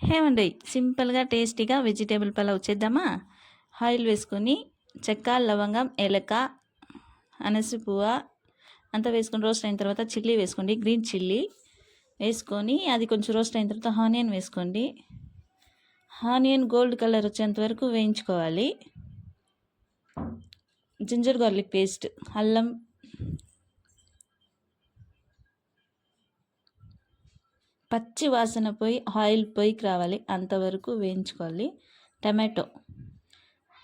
ఏమండి సింపుల్గా టేస్టీగా వెజిటేబుల్ పలావ్ చేద్దామా? ఆయిల్ వేసుకొని చెక్క, లవంగం, ఏలక, అనస పువ్వ అంతా వేసుకొని రోస్ట్ అయిన తర్వాత చిల్లీ వేసుకోండి. గ్రీన్ చిల్లీ వేసుకొని అది కొంచెం రోస్ట్ అయిన తర్వాత ఆనియన్ వేసుకోండి. ఆనియన్ గోల్డ్ కలర్ వచ్చేంత వరకు వేయించుకోవాలి. జింజర్ గార్లిక్ పేస్ట్, అల్లం, పచ్చి వాసన పోయి ఆయిల్ పొయ్యికి రావాలి అంతవరకు వేయించుకోవాలి. టమాటో,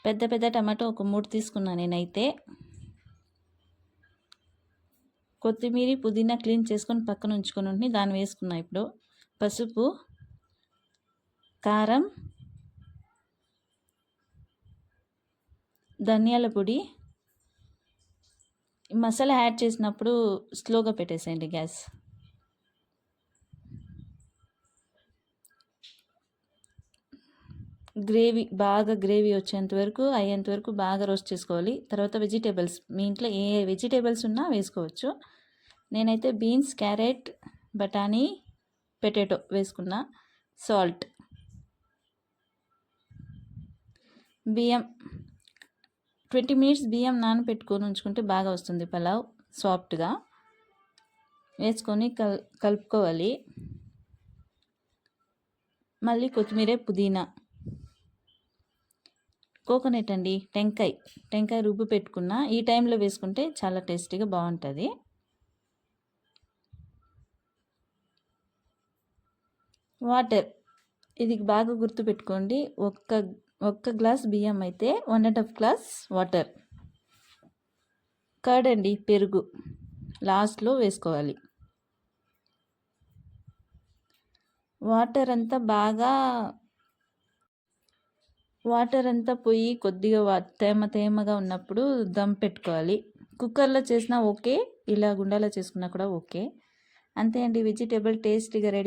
పెద్ద పెద్ద టమాటో ఒక 3 తీసుకున్నాను నేనైతే. కొత్తిమీర, పుదీనా క్లీన్ చేసుకొని పక్కన ఉంచుకొని ఉండి దాన్ని వేసుకున్నా. ఇప్పుడు పసుపు, కారం, ధనియాల పొడి. మసాలా యాడ్ చేసినప్పుడు స్లోగా పెట్టేసేయండి గ్యాస్. గ్రేవీ వచ్చేంత వరకు అయ్యేంత వరకు బాగా రోస్ట్ చేసుకోవాలి. తర్వాత వెజిటేబుల్స్, మీ ఇంట్లో ఏ వెజిటేబుల్స్ ఉన్నా వేసుకోవచ్చు. నేనైతే బీన్స్, క్యారెట్, బఠానీ, పొటాటో వేసుకున్నా. సాల్ట్, బియ్యం 20 మినిట్స్ బియ్యం నానబెట్టుకొని ఉంచుకుంటే బాగా వస్తుంది పలావ్ సాఫ్ట్గా. వేసుకొని కలుపుకోవాలి. మళ్ళీ కొత్తిమీర, పుదీనా, కోకోనట్ అండి, టెంకాయ రుబ్బు పెట్టుకున్న ఈ టైంలో వేసుకుంటే చాలా టేస్టీగా బాగుంటుంది. వాటర్, ఇది బాగా గుర్తుపెట్టుకోండి. ఒక్క గ్లాస్ బియ్యం అయితే 1.5 గ్లాస్ వాటర్. కర్డ్ అండి, పెరుగు లాస్ట్లో వేసుకోవాలి. వాటర్ అంతా పోయి కొద్దిగా తేమగా ఉన్నప్పుడు దమ్ పెట్టుకోవాలి. కుక్కర్లో చేసినా ఓకే, ఇలా గుండాలో చేసుకున్నా కూడా ఓకే. అంతే అండి, వెజిటేబుల్ టేస్టీగా రెడీ.